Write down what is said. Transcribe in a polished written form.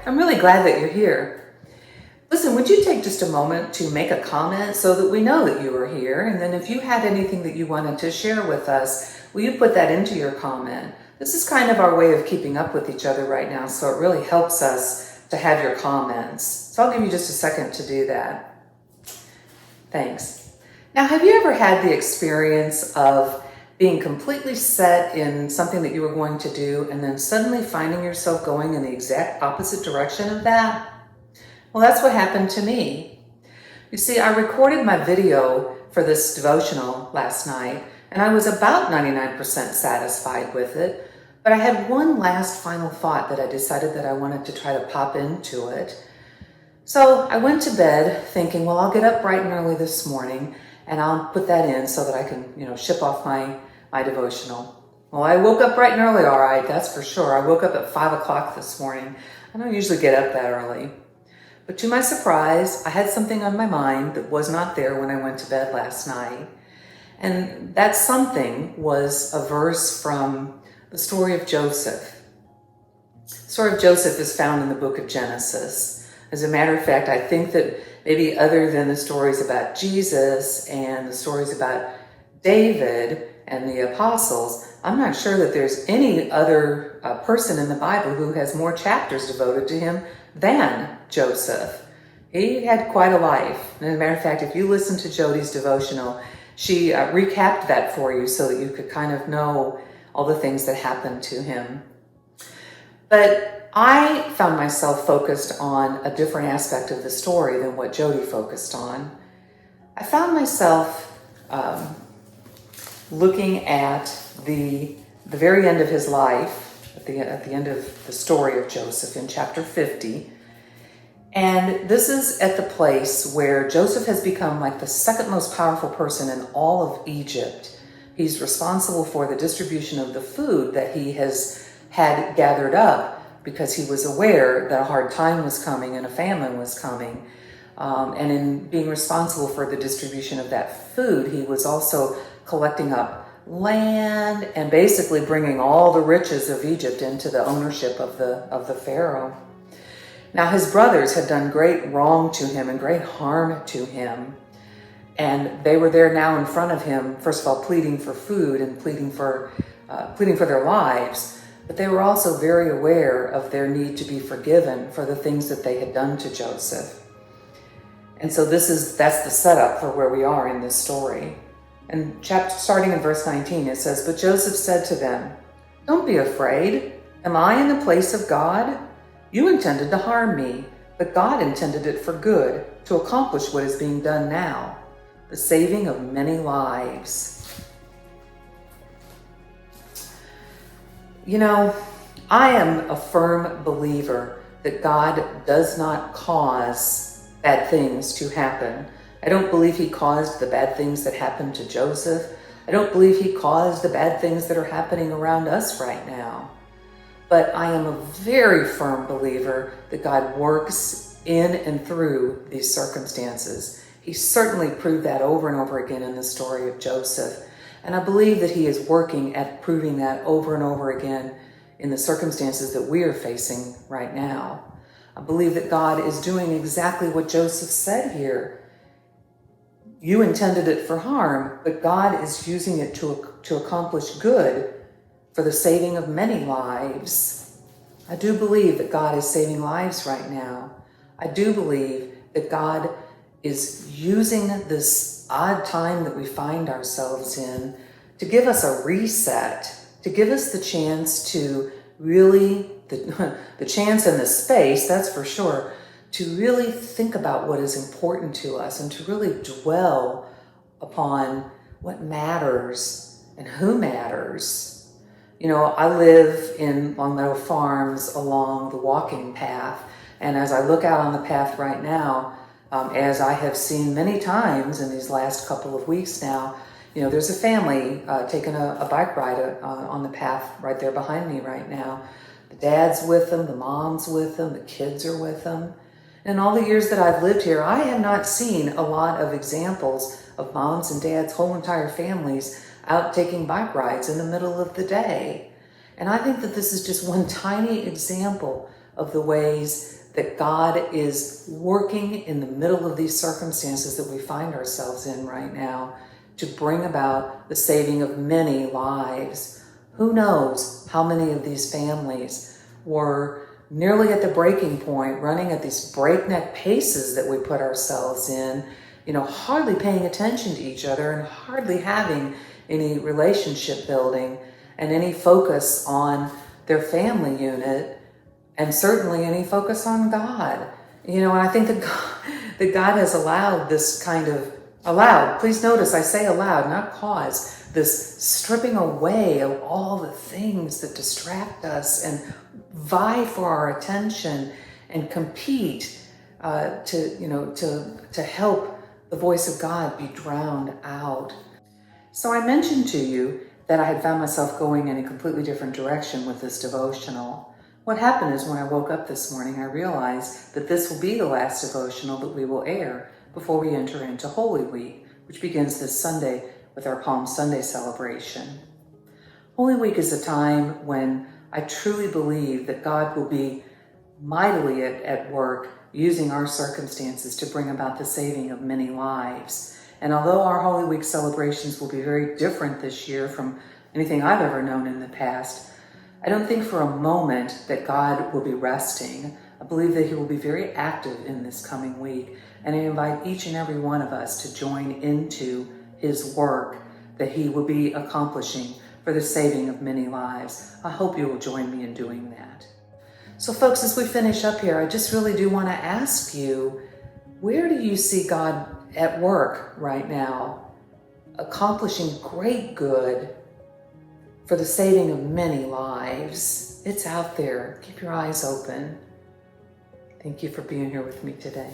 I'm really glad that you're here. Listen, would you take just a moment to make a comment so that we know that you are here? And then if you had anything that you wanted to share with us, will you put that into your comment? This is kind of our way of keeping up with each other right now, so it really helps us to have your comments. So I'll give you just a second to do that. Thanks. Now, have you ever had the experience of being completely set in something that you were going to do and then suddenly finding yourself going in the exact opposite direction of that? Well, that's what happened to me. You see, I recorded my video for this devotional last night, and I was about 99% satisfied with it, but I had one last final thought that I decided that I wanted to try to pop into it. So I went to bed thinking, well, I'll get up bright and early this morning and I'll put that in so that I can, ship off my devotional. Well, I woke up bright and early, all right, that's for sure. I woke up at 5 o'clock this morning. I don't usually get up that early. But to my surprise, I had something on my mind that was not there when I went to bed last night. And that something was a verse from the story of Joseph. The story of Joseph is found in the book of Genesis. As a matter of fact, I think that maybe other than the stories about Jesus and the stories about David and the apostles, I'm not sure that there's any other person in the Bible who has more chapters devoted to him than Joseph. He had quite a life. And as a matter of fact, if you listen to Jody's devotional, she recapped that for you so that you could kind of know all the things that happened to him. But I found myself focused on a different aspect of the story than what Jody focused on. I found myself looking at the very end of his life, at the end of the story of Joseph in chapter 50. And this is at the place where Joseph has become like the second most powerful person in all of Egypt. He's responsible for the distribution of the food that he has had gathered up because he was aware that a hard time was coming and a famine was coming. And in being responsible for the distribution of that food, he was also collecting up land and basically bringing all the riches of Egypt into the ownership of the Pharaoh. Now, his brothers had done great wrong to him and great harm to him. And they were there now in front of him, first of all, pleading for food and pleading for their lives. But they were also very aware of their need to be forgiven for the things that they had done to Joseph. And so that's the setup for where we are in this story. And starting in verse 19, it says, "But Joseph said to them, 'Don't be afraid. Am I in the place of God? You intended to harm me, but God intended it for good, to accomplish what is being done now, the saving of many lives.'" I am a firm believer that God does not cause bad things to happen. I don't believe he caused the bad things that happened to Joseph. I don't believe he caused the bad things that are happening around us right now. But I am a very firm believer that God works in and through these circumstances. He certainly proved that over and over again in the story of Joseph. And I believe that he is working at proving that over and over again in the circumstances that we are facing right now. I believe that God is doing exactly what Joseph said here. You intended it for harm, but God is using it to accomplish good for the saving of many lives. I do believe that God is saving lives right now. I do believe that God is using this odd time that we find ourselves in to give us a reset, to give us the chance to really, the chance and the space, that's for sure, to really think about what is important to us and to really dwell upon what matters and who matters. I live in Long Meadow Farms along the walking path, and as I look out on the path right now, as I have seen many times in these last couple of weeks now, there's a family taking a bike ride on the path right there behind me right now. The dad's with them, the mom's with them, the kids are with them. In all the years that I've lived here, I have not seen a lot of examples of moms and dads, whole entire families, out taking bike rides in the middle of the day. And I think that this is just one tiny example of the ways that God is working in the middle of these circumstances that we find ourselves in right now to bring about the saving of many lives. Who knows how many of these families were nearly at the breaking point, running at these breakneck paces that we put ourselves in, hardly paying attention to each other and hardly having any relationship building and any focus on their family unit, and certainly any focus on God. And I think that God has allowed this please notice I say allowed, not caused, this stripping away of all the things that distract us and vie for our attention and compete to help the voice of God be drowned out. So I mentioned to you that I had found myself going in a completely different direction with this devotional. What happened is when I woke up this morning, I realized that this will be the last devotional that we will air before we enter into Holy Week, which begins this Sunday with our Palm Sunday celebration. Holy Week is a time when I truly believe that God will be mightily at work using our circumstances to bring about the saving of many lives. And although our Holy Week celebrations will be very different this year from anything I've ever known in the past, I don't think for a moment that God will be resting. I believe that He will be very active in this coming week. And I invite each and every one of us to join into His work that He will be accomplishing for the saving of many lives. I hope you will join me in doing that. So folks, as we finish up here, I just really do want to ask you, where do you see God at work right now, accomplishing great good for the saving of many lives? It's out there. Keep your eyes open. Thank you for being here with me today.